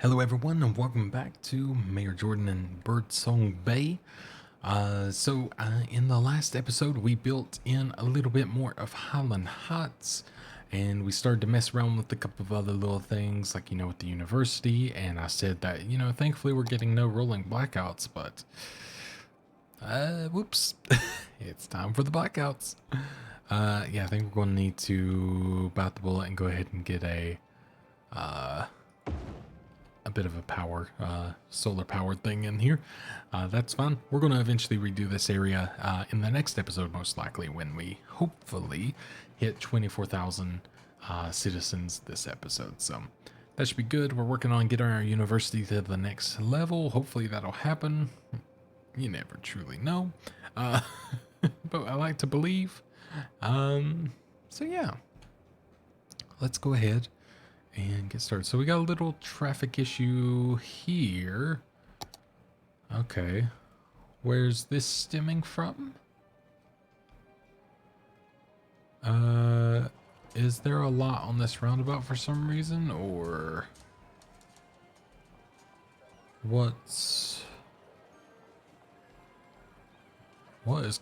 Hello everyone and welcome back to Mayor Jordan and Birdsong Bay. In the last episode we built in a little bit more of Highland Huts and we started to mess around with a couple of other little things like, with the university, and I said that, thankfully we're getting no rolling blackouts, but whoops, it's time for the blackouts. Yeah, I think we're going to need to bite the bullet and go ahead and get a bit of a solar powered thing in here. That's fine. We're going to eventually redo this area in the next episode, most likely, when we hopefully hit 24,000 citizens this episode. So that should be good. We're working on getting our university to the next level. Hopefully that'll happen. You never truly know. But I like to believe. So yeah, let's go ahead and get started. So we got a little traffic issue here. Okay. Where's this stemming from? Is there a lot on this roundabout for some reason, or what is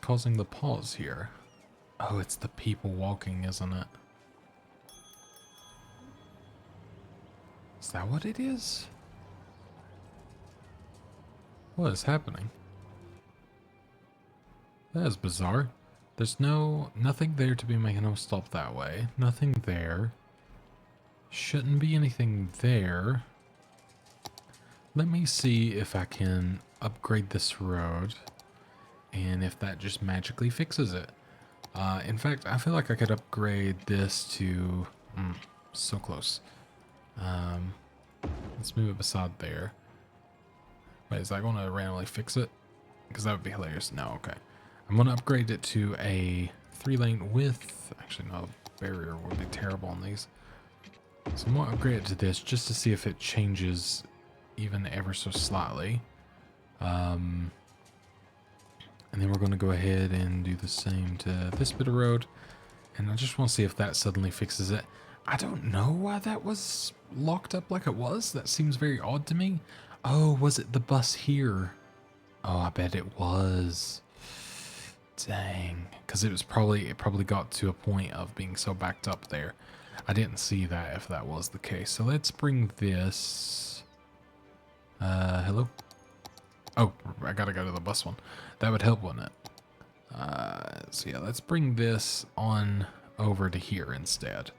causing the pause here? Oh, it's the people walking, isn't it? Is that what it is? What is happening? That is bizarre. There's nothing there to be making them stop that way. Nothing there. Shouldn't be anything there. Let me see if I can upgrade this road and if that just magically fixes it. In fact, I feel like I could upgrade this to... so close. Let's move it beside there. Wait, is that going to randomly fix it? Because that would be hilarious. No, okay. I'm going to upgrade it to a 3-lane width. Actually, no, barrier would be terrible on these. So I'm going to upgrade it to this just to see if it changes even ever so slightly. And then we're going to go ahead and do the same to this bit of road. And I just want to see if that suddenly fixes it. I don't know why that was locked up like it was. That seems very odd to me. Oh, was it the bus here? Oh, I bet it was. Dang. Because it probably got to a point of being so backed up there. I didn't see that if that was the case. So let's bring this. Hello? Oh, I gotta go to the bus one. That would help, wouldn't it? So yeah, let's bring this on over to here instead.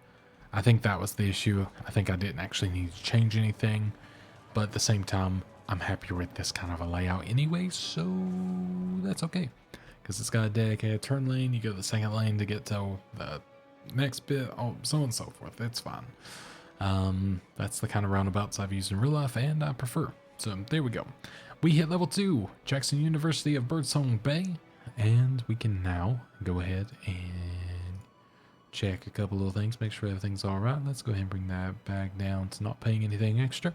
I think that was the issue. I think I didn't actually need to change anything, but at the same time, I'm happier with this kind of a layout anyway, so that's okay. Because it's got a dedicated turn lane, you go to the second lane to get to the next bit, so on and so forth. It's fine. That's the kind of roundabouts I've used in real life, and I prefer. So there we go. We hit level 2, Jackson University of Birdsong Bay, and we can now go ahead and check a couple little things, make sure everything's all right. Let's go ahead and bring that back down to not paying anything extra.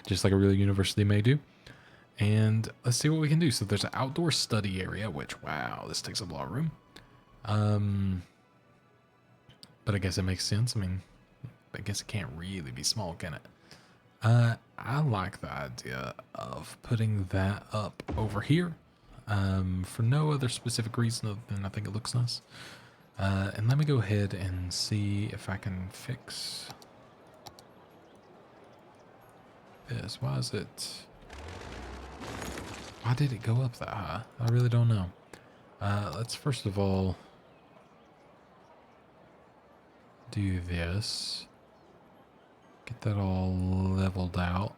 Just like a real university may do. And let's see what we can do. So there's an outdoor study area, which, wow, this takes up a lot of room. But I guess it makes sense. I mean, I guess it can't really be small, can it? I like the idea of putting that up over here. For no other specific reason other than I think it looks nice. And let me go ahead and see if I can fix this. Why did it go up that high? I really don't know. Let's first of all do this. Get that all leveled out.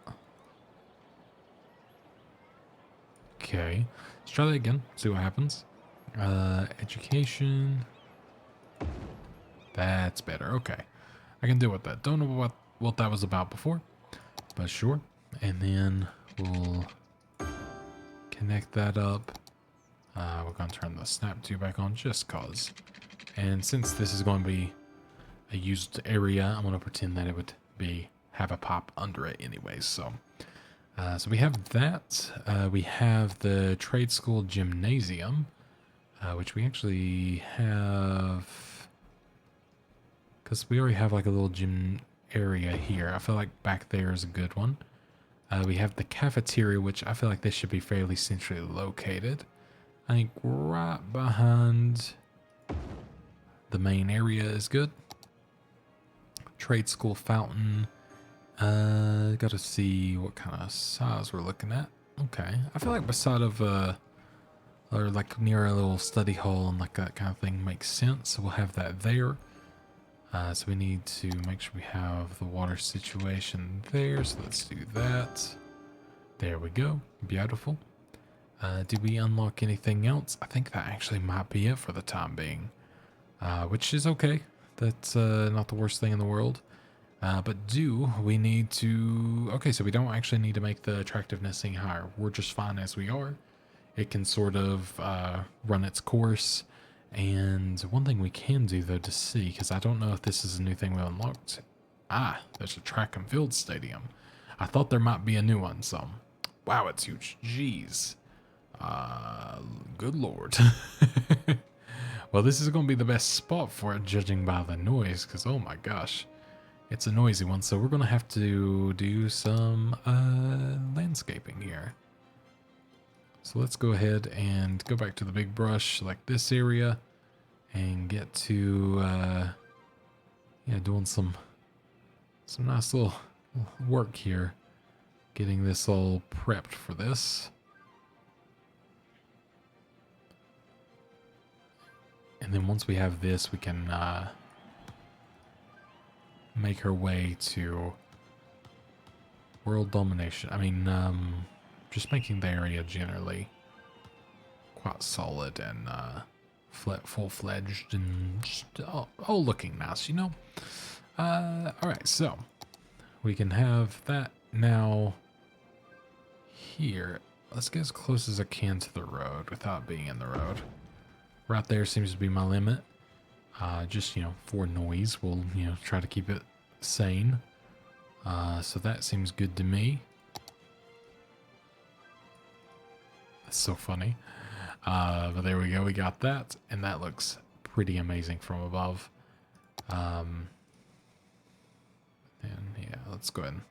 Okay. Let's try that again. See what happens. Education. That's better. Okay. I can deal with that. Don't know what that was about before, but sure. And then we'll connect that up. We're going to turn the snap tube back on just cause. And since this is going to be a used area, I'm going to pretend that it would have a pop under it anyways. So we have that. We have the trade school gymnasium, which we actually have, because we already have like a little gym area here. I feel like back there is a good one. We have the cafeteria, which I feel like this should be fairly centrally located. I think right behind the main area is good. Trade school fountain. Gotta see what kind of size we're looking at. Okay. I feel like beside of, or like near a little study hall and like that kind of thing makes sense. So we'll have that there. So we need to make sure we have the water situation there. So let's do that. There we go. Beautiful. Did we unlock anything else? I think that actually might be it for the time being. Which is okay. That's not the worst thing in the world. But do we need to... Okay, so we don't actually need to make the attractiveness thing higher. We're just fine as we are. It can sort of run its course. And one thing we can do, though, to see, because I don't know if this is a new thing we unlocked. Ah, there's a track and field stadium. I thought there might be a new one, so... Wow, it's huge. Jeez. Good lord. Well, this is going to be the best spot for it, judging by the noise, because, oh my gosh. It's a noisy one, so we're going to have to do some landscaping here. So let's go ahead and go back to the big brush, like this area, and get to, yeah, doing some nice little work here, getting this all prepped for this. And then once we have this, we can make our way to world domination. I mean, just making the area generally quite solid and full-fledged and just all looking nice, you know? Alright, so we can have that now here. Let's get as close as I can to the road without being in the road. Right there seems to be my limit. Just, you know, for noise, we'll, you know, try to keep it sane. So that seems good to me. That's so funny. But there we go, we got that. And that looks pretty amazing from above. And yeah, let's go ahead and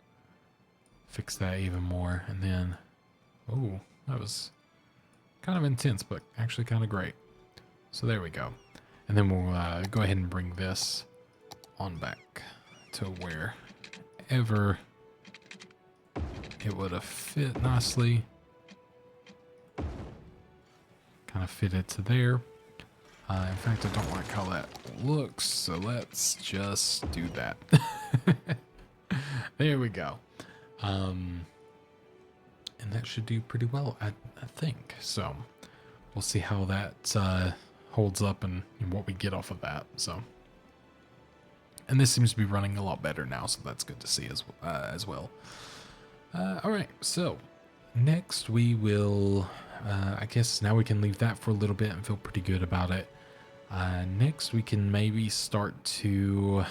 fix that even more. And then, oh, that was kind of intense, but actually kind of great. So there we go. And then we'll go ahead and bring this on back to wherever it would have fit nicely. Kind of fit it to there. In fact, I don't like how that looks, so let's just do that. There we go. And that should do pretty well, I think. So we'll see how that holds up and what we get off of that. So, and this seems to be running a lot better now, so that's good to see as well. All right, so next we will, I guess now we can leave that for a little bit and feel pretty good about it. Next we can maybe start to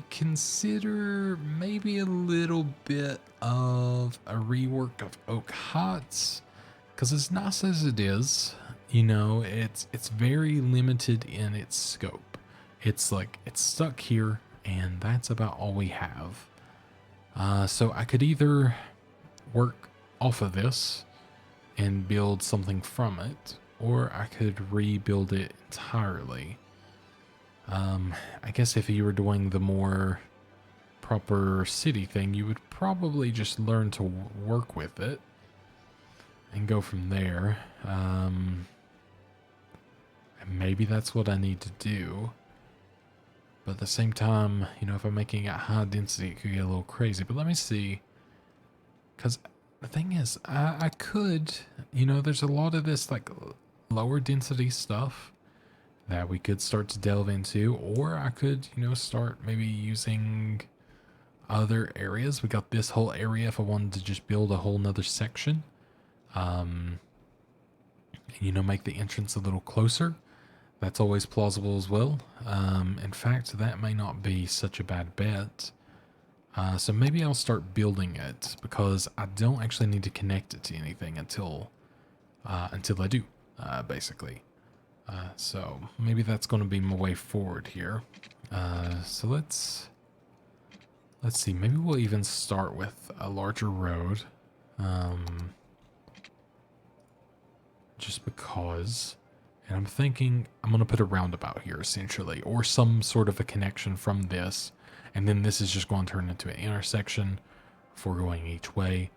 consider maybe a little bit of a rework of Oak Huts, because as nice as it is, you know, it's very limited in its scope. It's like, it's stuck here, and that's about all we have. So I could either work off of this and build something from it, or I could rebuild it entirely. I guess if you were doing the more proper city thing, you would probably just learn to work with it and go from there. And maybe that's what I need to do. But at the same time, you know, if I'm making it high density, it could get a little crazy. But let me see. Because the thing is, I could, you know, there's a lot of this like lower density stuff that we could start to delve into. Or I could, you know, start maybe using other areas. We got this whole area if I wanted to just build a whole nother section. You know, make the entrance a little closer. That's always plausible as well. In fact, that may not be such a bad bet. So maybe I'll start building it, because I don't actually need to connect it to anything until I do, basically. So maybe that's going to be my way forward here. So let's see. Maybe we'll even start with a larger road. Just because. And I'm thinking I'm going to put a roundabout here, essentially, or some sort of a connection from this. And then this is just going to turn into an intersection for going each way.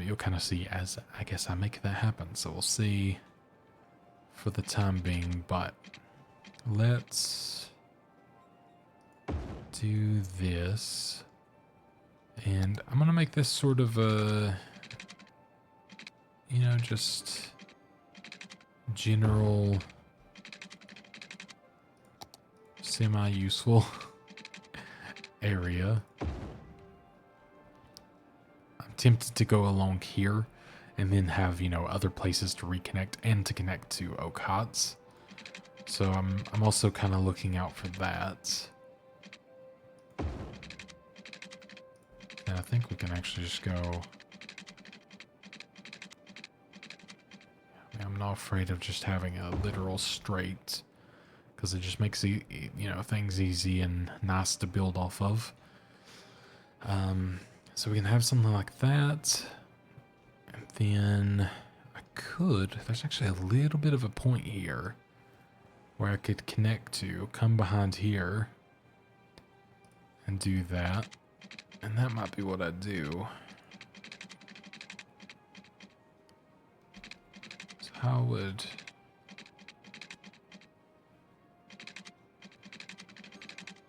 You'll kind of see as, I guess, I make that happen. So we'll see for the time being. But let's do this. And I'm going to make this sort of a, you know, just general semi-useful area. I'm tempted to go along here and then have, you know, other places to reconnect and to connect to Oak Hots. So I'm also kind of looking out for that. And I think we can actually just go. I'm not afraid of just having a literal straight, because it just makes you know, things easy and nice to build off of. So we can have something like that, and then there's actually a little bit of a point here where I could connect to, come behind here and do that, and that might be what I do. How would...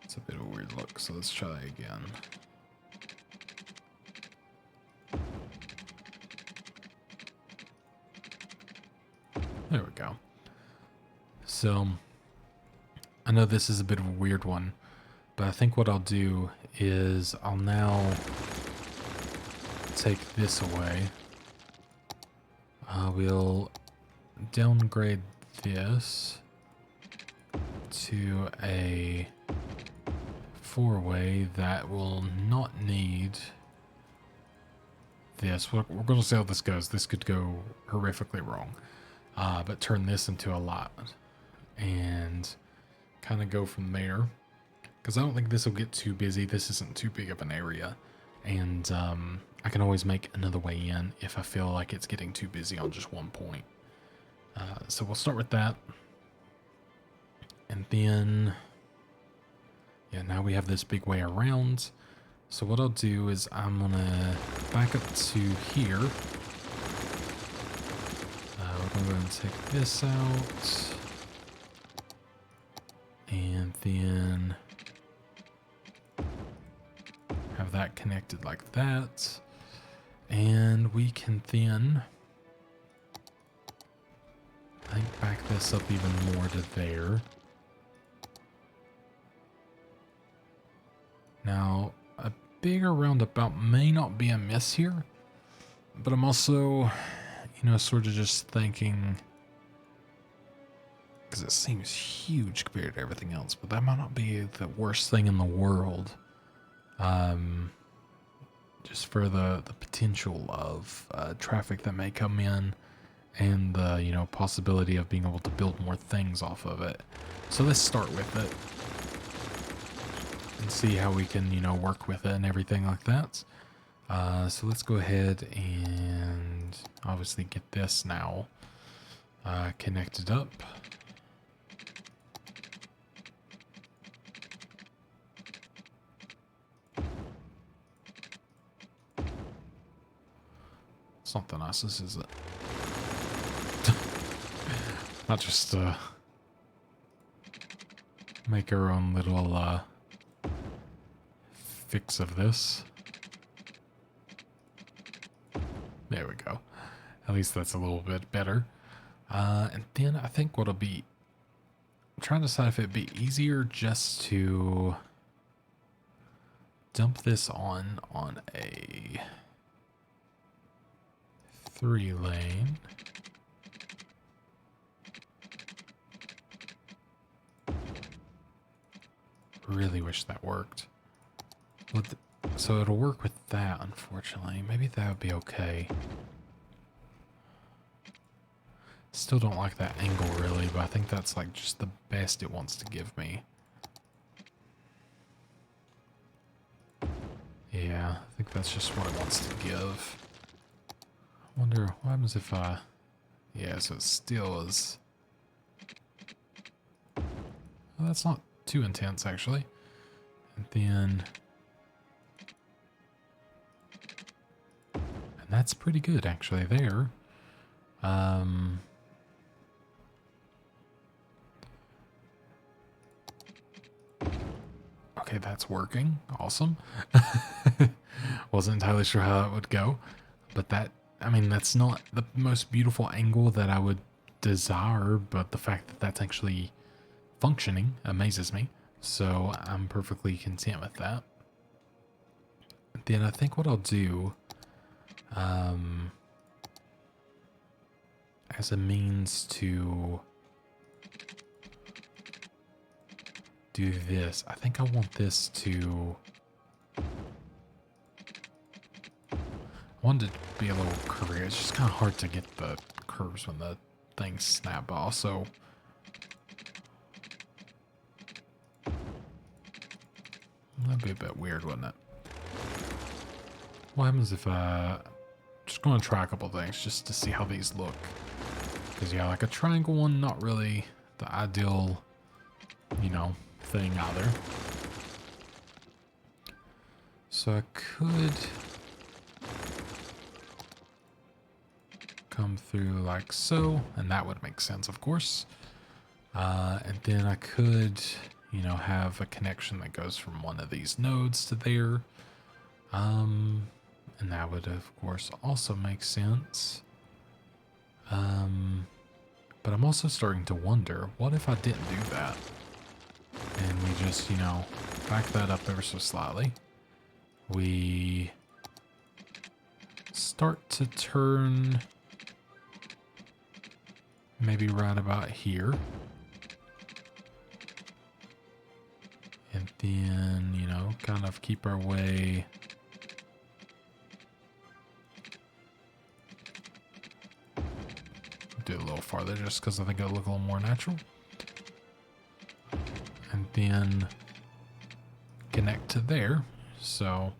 It's a bit of a weird look, so let's try again. There we go. So, I know this is a bit of a weird one, but I think what I'll do is I'll now take this away. We'll downgrade this to a 4-way that will not need this. We're going to see how this goes. This could go horrifically wrong. But turn this into a lot and kind of go from there. Because I don't think this will get too busy. This isn't too big of an area. And I can always make another way in if I feel like it's getting too busy on just one point. So we'll start with that. And then, yeah, now we have this big way around. So what I'll do is I'm going to back up to here. We're going to go ahead and take this out. And then have that connected like that. And we can then, I think, back this up even more to there. Now, a bigger roundabout may not be amiss here, but I'm also, you know, sort of just thinking, because it seems huge compared to everything else, but that might not be the worst thing in the world. Just for the potential of traffic that may come in and the, you know, possibility of being able to build more things off of it. So let's start with it and see how we can, you know, work with it and everything like that. So let's go ahead and obviously get this now connected up. It's not the nicest, is it? Not just make our own little fix of this. There we go. At least that's a little bit better. And then I think what'll be, I'm trying to decide if it'd be easier just to dump this on a 3-lane. Really wish that worked. So it'll work with that, unfortunately. Maybe that would be okay. Still don't like that angle really, but I think that's like just the best it wants to give me. Yeah, I think that's just what it wants to give. I wonder what happens if I... Yeah, so it still is... Well, that's not too intense, actually. And then... And that's pretty good, actually, there. Okay, that's working. Awesome. Wasn't entirely sure how that would go. But that, I mean, that's not the most beautiful angle that I would desire, but the fact that that's actually functioning amazes me. So I'm perfectly content with that. Then I think what I'll do, as a means to do this, I think I want this to... I want it to be a little curvy. It's just kind of hard to get the curves when the things snap. But also, that'd be a bit weird, wouldn't it? What happens if I... Just going to try a couple things just to see how these look. Because, yeah, like a triangle one, not really the ideal, you know, thing either. So I could come through like so, and that would make sense, of course. And then I could, you know, have a connection that goes from one of these nodes to there. And that would, of course, also make sense. But I'm also starting to wonder, what if I didn't do that? And we just, you know, back that up ever so slightly. We start to turn maybe right about here. And then, you know, kind of keep our way... Do it a little farther just because I think it'll look a little more natural. And then connect to there. So,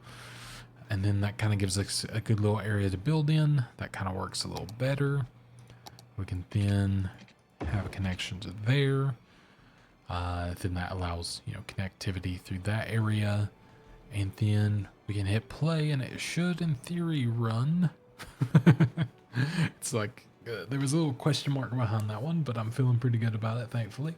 and then that kind of gives us a good little area to build in. That kind of works a little better. We can then have a connection to there. Then that allows, you know, connectivity through that area. And then we can hit play and it should, in theory, run. It's like, there was a little question mark behind that one, but I'm feeling pretty good about it, thankfully.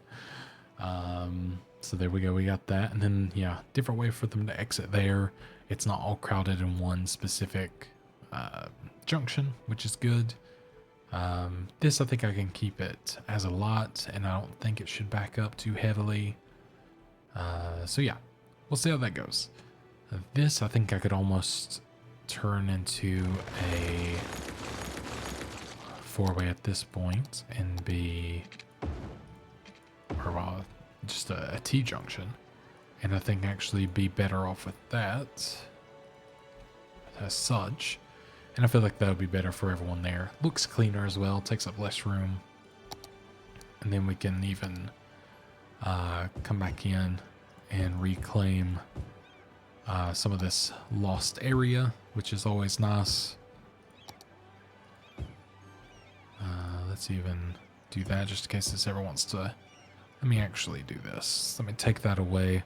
So there we go, we got that. And then, yeah, different way for them to exit there. It's not all crowded in one specific junction, which is good. This, I think I can keep it as a lot, and I don't think it should back up too heavily. So yeah, we'll see how that goes. This, I think I could almost turn into a four-way at this point and be, or well, just a T-junction. And I think actually be better off with that as such. And I feel like that would be better for everyone there. Looks cleaner as well, takes up less room. And then we can even come back in and reclaim some of this lost area, which is always nice. Let's even do that just in case this ever wants to... Let me actually do this. Let me take that away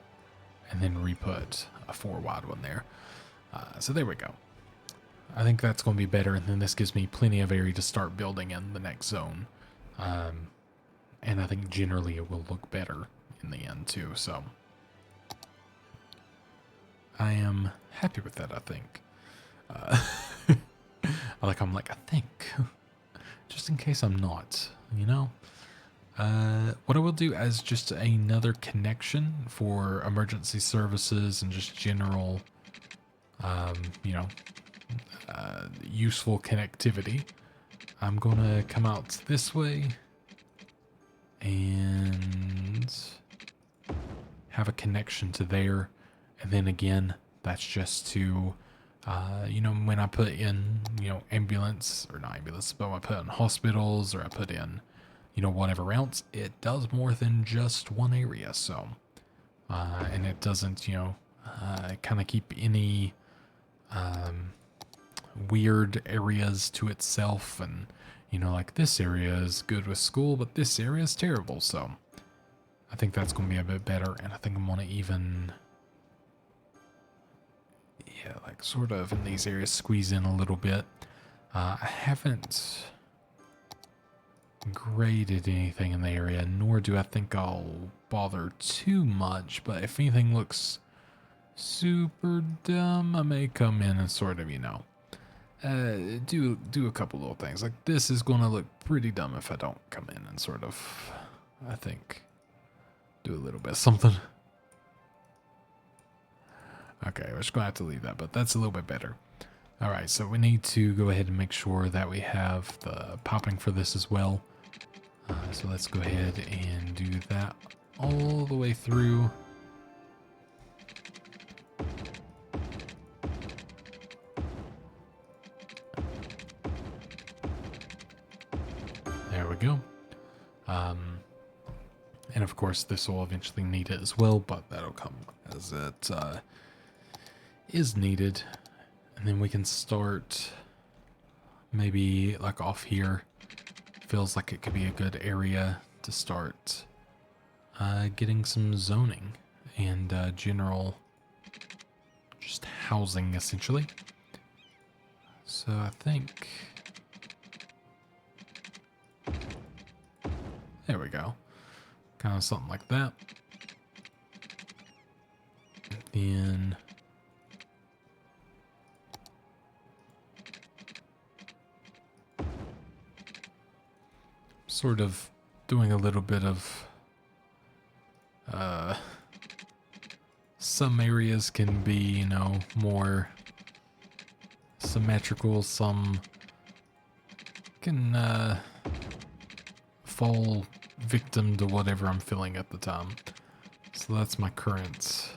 and then re-put a 4-wide one there. So there we go. I think that's going to be better, and then this gives me plenty of area to start building in the next zone. And I think generally it will look better in the end too, so... I am happy with that, I think. I'm like, I think. Just in case I'm not, you know? What I will do as just another connection for emergency services and just general, you know, useful connectivity, I'm going to come out this way and have a connection to there. And then again, that's just to, you know, when I put in, you know, ambulance, or not ambulance, but when I put in hospitals or I put in, you know, whatever else, it does more than just one area. So, and it doesn't, you know, kind of keep any weird areas to itself, and you know, like this area is good with school, but this area is terrible. So I think that's going to be a bit better, and I think I'm going to even, yeah, like sort of in these areas squeeze in a little bit. I haven't graded anything in the area, nor do I think I'll bother too much, but if anything looks super dumb, I may come in and sort of, you know, do a couple little things. Like this is going to look pretty dumb if I don't come in and sort of, I think, do a little bit of something. Okay, we're just going to have to leave that, but that's a little bit better. All right, so we need to go ahead and make sure that we have the popping for this as well. So let's go ahead and do that all the way through. There we go. And of course this will eventually need it as well, but that'll come as it is needed. And then we can start maybe like off here. Feels like it could be a good area to start getting some zoning and general just housing essentially. So I think there we go. Kind of something like that. Then sort of doing a little bit of some areas can be, you know, more symmetrical, some can fall victim to whatever I'm feeling at the time. So that's my current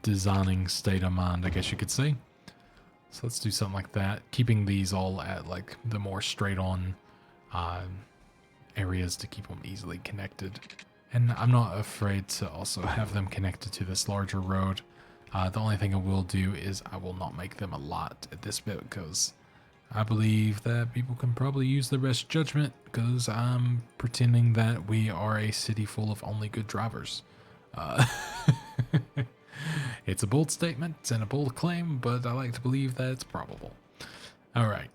designing state of mind, I guess you could say. So let's do something like that, keeping these all at like the more straight on areas to keep them easily connected. And I'm not afraid to also have them connected to this larger road. The only thing I will do is I will not make them a lot at this bit, because I believe that people can probably use their best judgment, because I'm pretending that we are a city full of only good drivers. It's a bold statement and a bold claim, but I like to believe that it's probable. All right.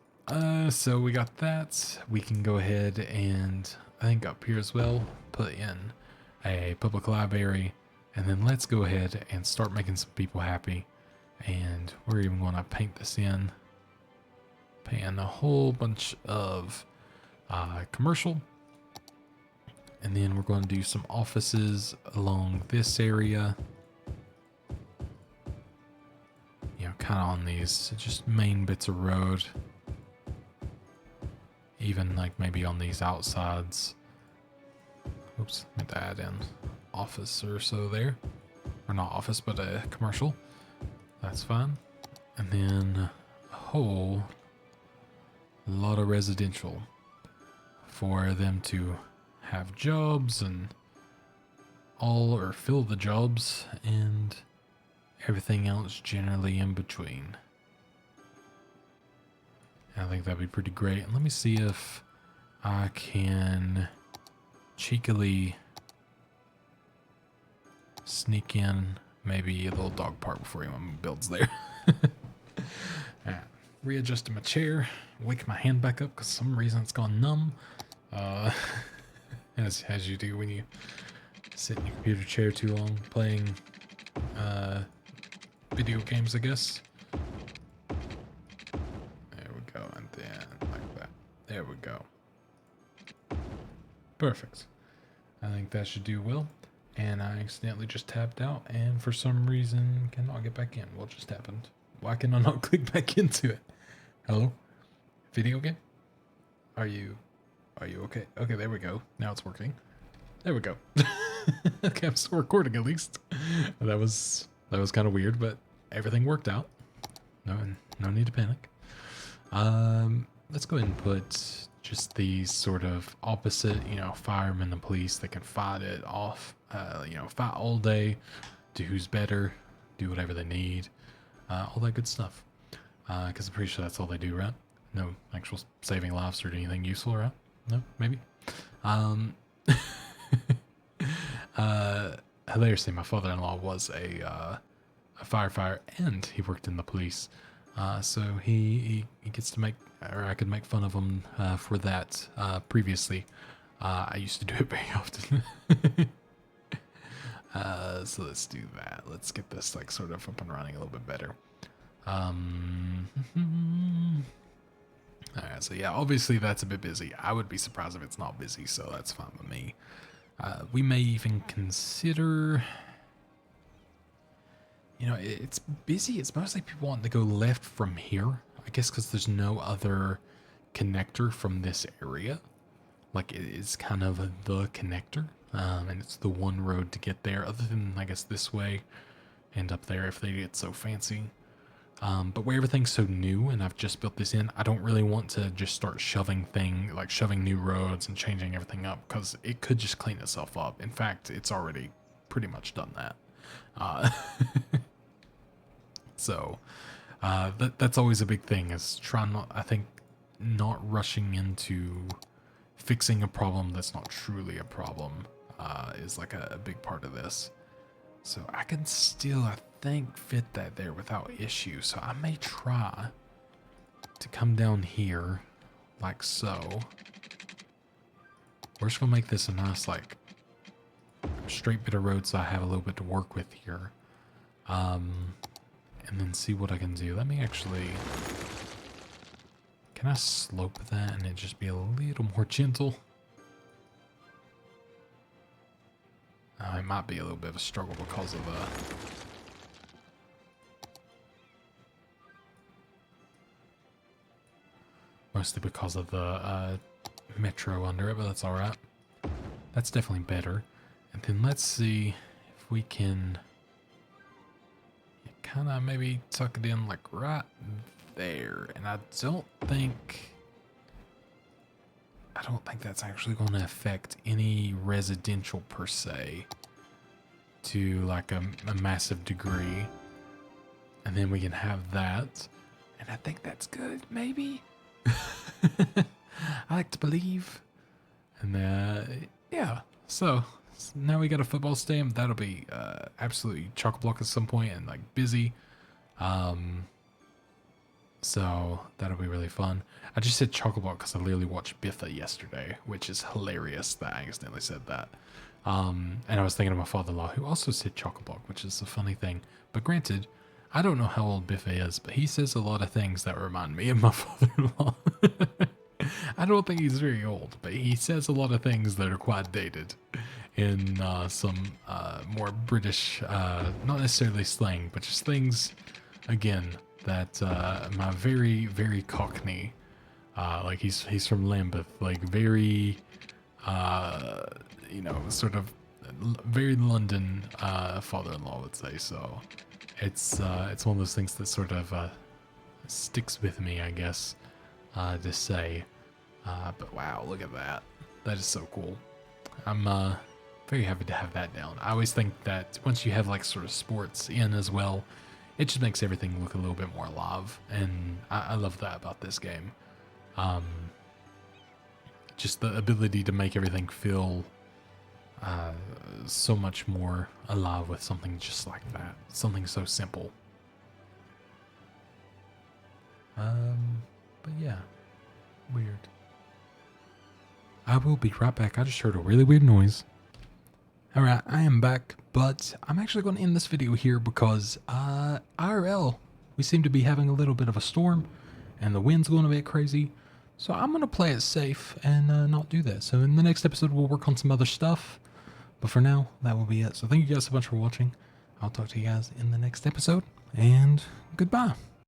So we got that. We can go ahead and I think up here as well, put in a public library, and then let's go ahead and start making some people happy. And we're even going to paint this in, paint a whole bunch of commercial, and then we're going to do some offices along this area. You know, kind of on these just main bits of road. Even like maybe on these outsides. Oops, meant to add in office or so there. Or not office, but a commercial. That's fine. And then a whole lot of residential for them to have jobs and all, or fill the jobs and everything else generally in between. I think that'd be pretty great. And let me see if I can cheekily sneak in maybe a little dog park before anyone builds there. Right. Readjusting my chair, wake my hand back up because for some reason it's gone numb. As you do when you sit in your computer chair too long playing video games, I guess. And then like that. There we go. Perfect. I think that should do well. And I accidentally just tapped out, and for some reason cannot get back in. What just happened? Why can I not click back into it? Hello? Video game? Are you okay? Okay, there we go. Now it's working. There we go. Okay, I'm still recording at least. That was kind of weird, but everything worked out. No need to panic. Let's go ahead and put just these sort of opposite, you know, firemen and police that can fight it off, you know, fight all day, do who's better, do whatever they need. all that good stuff. Because I'm pretty sure that's all they do, right? No actual saving lives or anything useful, right? No, maybe. Hilariously, my father-in-law was a firefighter and he worked in the police. So he gets to make, or I could make fun of him for that previously. I used to do it very often. So let's do that. Let's get this like sort of up and running a little bit better. Alright, so yeah, obviously that's a bit busy. I would be surprised if it's not busy, so that's fine with me. We may even consider... You know, it's busy. It's mostly people wanting to go left from here. I guess because there's no other connector from this area. Like, it is kind of the connector. And it's the one road to get there, other than, I guess, this way and up there if they get so fancy. But where everything's so new and I've just built this in, I don't really want to just start shoving new roads and changing everything up, because it could just clean itself up. In fact, it's already pretty much done that. So that's always a big thing, is not rushing into fixing a problem that's not truly a problem is like a big part of this. So I can still, I think, fit that there without issue. So I may try to come down here like so. We're just gonna make this a nice like straight bit of road so I have a little bit to work with here. And then see what I can do. Let me actually... Can I slope that and it just be a little more gentle? It might be a little bit of a struggle because of mostly because of the metro under it, but that's alright. That's definitely better. And then let's see if we can kind of maybe tuck it in like right there. And I don't think that's actually going to affect any residential per se to like a massive degree. And then we can have that. And I think that's good, maybe. I like to believe. And yeah, so now we got a football stadium. That'll be absolutely chock-a-block at some point and like busy. So that'll be really fun. I just said chock-a-block because I literally watched Biffa yesterday, which is hilarious that I accidentally said that. And I was thinking of my father-in-law, who also said chock-a-block, which is a funny thing. But granted, I don't know how old Biffa is, but he says a lot of things that remind me of my father-in-law. I don't think he's very old, but he says a lot of things that are quite dated in some more British, not necessarily slang, but just things, again, that my very, very Cockney, like he's from Lambeth, like very, you know, sort of very London father-in-law would say. So it's one of those things that sort of sticks with me, I guess, to say. But wow, look at that. That is so cool. I'm very happy to have that down. I always think that once you have like sort of sports in as well, it just makes everything look a little bit more alive. And I love that about this game. Just the ability to make everything feel so much more alive with something just like that. Something so simple. But yeah, weird. I will be right back. I just heard a really weird noise. Alright, I am back, but I'm actually going to end this video here because IRL, we seem to be having a little bit of a storm and the wind's going a bit crazy. So I'm going to play it safe and not do that. So in the next episode, we'll work on some other stuff. But for now, that will be it. So thank you guys so much for watching. I'll talk to you guys in the next episode, and goodbye.